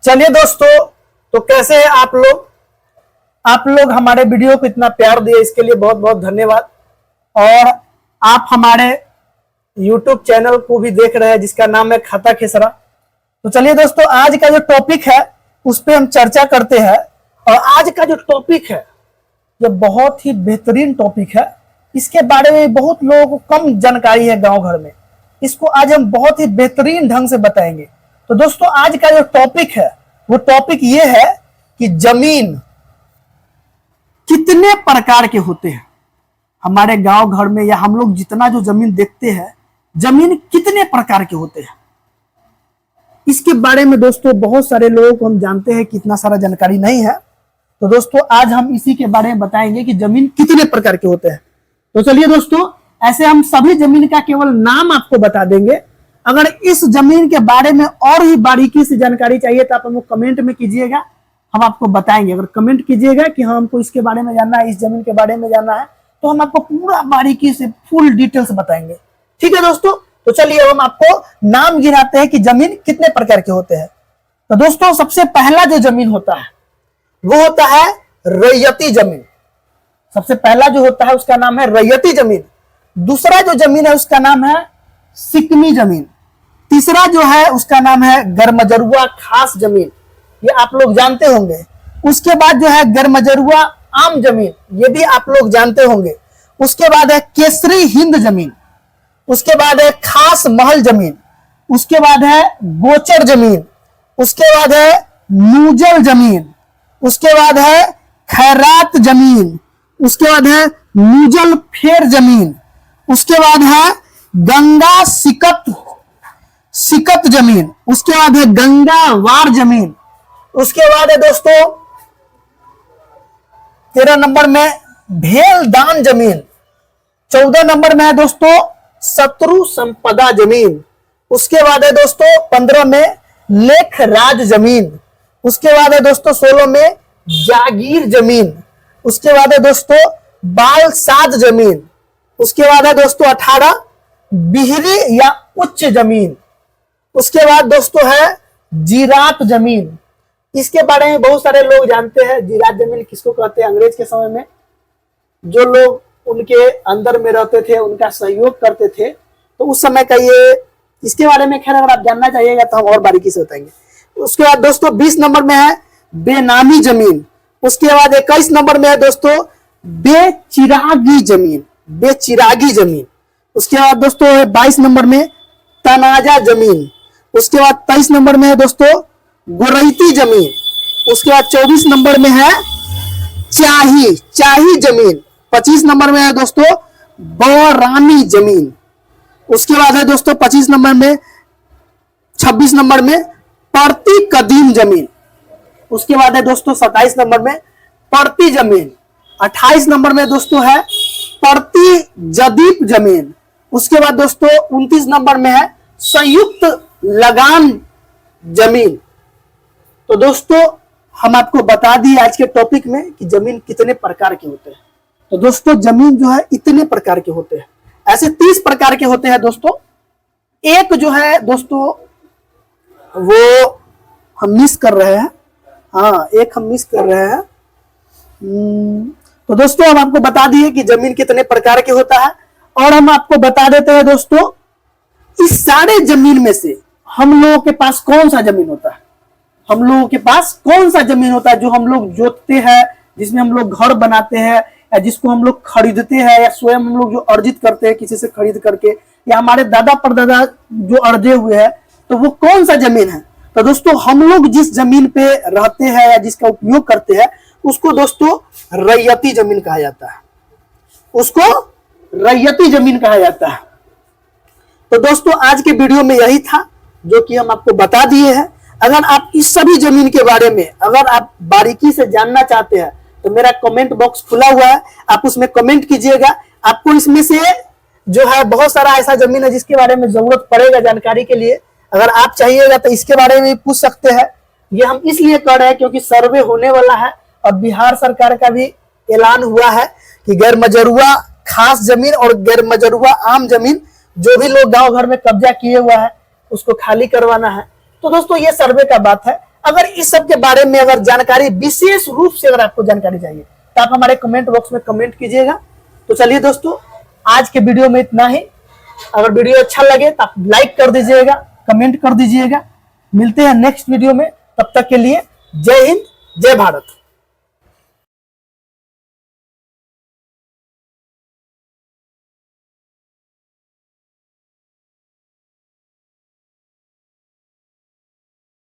चलिए दोस्तों, तो कैसे हैं आप लोग? आप लोग हमारे वीडियो को इतना प्यार दिए, इसके लिए बहुत बहुत धन्यवाद। और आप हमारे YouTube चैनल को भी देख रहे हैं जिसका नाम है खाता खेसरा। तो चलिए दोस्तों, आज का जो टॉपिक है उस पर हम चर्चा करते हैं। और आज का जो टॉपिक है ये बहुत ही बेहतरीन टॉपिक है। इसके बारे में बहुत लोगों को कम जानकारी है गांव घर में। इसको आज हम बहुत ही बेहतरीन ढंग से बताएंगे। तो दोस्तों, आज का जो टॉपिक है वो टॉपिक ये है कि जमीन कितने प्रकार के होते हैं। हमारे गांव घर में या हम लोग जितना जो जमीन देखते हैं, जमीन कितने प्रकार के होते हैं, इसके बारे में दोस्तों बहुत सारे लोगों को हम जानते हैं कि इतना सारा जानकारी नहीं है। तो दोस्तों, आज हम इसी के बारे में बताएंगे कि जमीन कितने प्रकार के होते हैं। तो चलिए दोस्तों, ऐसे हम सभी जमीन का केवल नाम आपको बता देंगे। अगर इस जमीन के बारे में और ही बारीकी से जानकारी चाहिए तो आप हमको कमेंट में कीजिएगा, हम आपको बताएंगे। अगर कमेंट कीजिएगा कि हाँ हमको इसके बारे में जानना है, इस जमीन के बारे में जानना है, तो हम आपको पूरा बारीकी से फुल डिटेल्स बताएंगे। ठीक है दोस्तों, तो चलिए हम आपको नाम गिनाते हैं कि जमीन कितने प्रकार के होते हैं। तो दोस्तों, सबसे पहला जो जमीन होता है वो होता है रैयती जमीन। सबसे पहला जो होता है उसका नाम है रैयती जमीन। दूसरा जो जमीन है उसका नाम है सिकनी जमीन। तीसरा जो है उसका नाम है गरमजरुआ खास जमीन, ये आप लोग जानते होंगे। उसके बाद जो है गरमजरुआ आम जमीन, ये भी आप लोग जानते होंगे। उसके बाद है केसरी हिंद जमीन। उसके बाद है खास महल जमीन। उसके बाद है गोचर जमीन। उसके बाद है नूजल जमीन। उसके बाद है खैरात जमीन। उसके बाद है नूजल फेर जमीन। उसके बाद है गंगा सिकत जमीन। उसके बाद है गंगा वार जमीन। उसके बाद है दोस्तों 13 नंबर में भेलदान जमीन। 14 नंबर में है दोस्तों शत्रु संपदा जमीन। उसके बाद है दोस्तों 15 में लेख राज जमीन। उसके बाद है दोस्तों 16 में जागीर जमीन। उसके बाद है दोस्तों बाल साध जमीन। उसके बाद है दोस्तों 18 बिहरी या उच्च जमीन। उसके बाद दोस्तों है जीरात जमीन। इसके बारे में बहुत सारे लोग जानते हैं। जीरात जमीन किसको कहते हैं? अंग्रेज के समय में जो लोग उनके अंदर में रहते थे, उनका सहयोग करते थे, तो उस समय का ये, इसके बारे में खैर अगर आप जानना चाहिएगा तो हम और बारीकी से बताएंगे। उसके बाद दोस्तों 20 नंबर में है बेनामी जमीन। उसके बाद 21 नंबर में है दोस्तों बेचिरागी जमीन, बेचिरागी जमीन। उसके बाद दोस्तों 22 नंबर में तनाजा जमीन। उसके बाद 23 नंबर में है दोस्तों गोरैती जमीन। उसके बाद 24 नंबर में है चाही जमीन। 25 नंबर में है दोस्तों बौरानी जमीन। उसके बाद है दोस्तों 26 नंबर में परती कदीम जमीन। उसके बाद है दोस्तों 27 नंबर में परती जमीन। 28 नंबर में दोस्तों है परती जदीप जमीन। उसके बाद दोस्तों 29 नंबर में है संयुक्त लगान जमीन। तो दोस्तों, हम आपको बता दिए आज के टॉपिक में कि जमीन कितने प्रकार के होते हैं। तो दोस्तों, जमीन जो है इतने प्रकार के होते हैं। ऐसे 30 प्रकार के होते हैं दोस्तों। एक जो है दोस्तों वो हम मिस कर रहे हैं। हाँ, एक हम मिस कर रहे हैं। तो दोस्तों, हम आपको बता दिए कि जमीन कितने प्रकार के होता है। और हम आपको बता देते हैं दोस्तों, इस सारे जमीन में से हम लोगों के पास कौन सा जमीन होता है। हम लोगों के पास कौन सा जमीन होता है जो हम लोग जोतते हैं, जिसमें हम लोग घर बनाते हैं, या जिसको हम लोग खरीदते हैं, या स्वयं हम लोग जो अर्जित करते हैं किसी से खरीद करके, या हमारे दादा परदादा जो अर्जे हुए हैं, तो वो कौन सा जमीन है। तो दोस्तों, हम लोग जिस जमीन पे रहते हैं या जिसका उपयोग करते हैं उसको दोस्तों रैयती जमीन कहा जाता है। उसको रैयती जमीन कहा जाता है। तो दोस्तों, आज के वीडियो में यही था जो कि हम आपको बता दिए हैं। अगर आप इस सभी जमीन के बारे में अगर आप बारीकी से जानना चाहते हैं तो मेरा कमेंट बॉक्स खुला हुआ है, आप उसमें कमेंट कीजिएगा। आपको इसमें से जो है बहुत सारा ऐसा जमीन है जिसके बारे में जरूरत पड़ेगा जानकारी के लिए। अगर आप चाहिएगा तो इसके बारे में पूछ सकते हैं। ये हम इसलिए कर रहे हैं क्योंकि सर्वे होने वाला है और बिहार सरकार का भी ऐलान हुआ है कि गैर मजरुआ खास जमीन और गैर मजरुआ आम जमीन जो भी लोग गांव घर में कब्जा किए हुआ है उसको खाली करवाना है। तो दोस्तों, ये सर्वे का बात है। अगर इस सब के बारे में अगर जानकारी विशेष रूप से अगर आपको जानकारी चाहिए तो आप हमारे कमेंट बॉक्स में कमेंट कीजिएगा। तो चलिए दोस्तों, आज के वीडियो में इतना ही। अगर वीडियो अच्छा लगे तो आप लाइक कर दीजिएगा, कमेंट कर दीजिएगा। मिलते हैं नेक्स्ट वीडियो में, तब तक के लिए जय हिंद, जय भारत।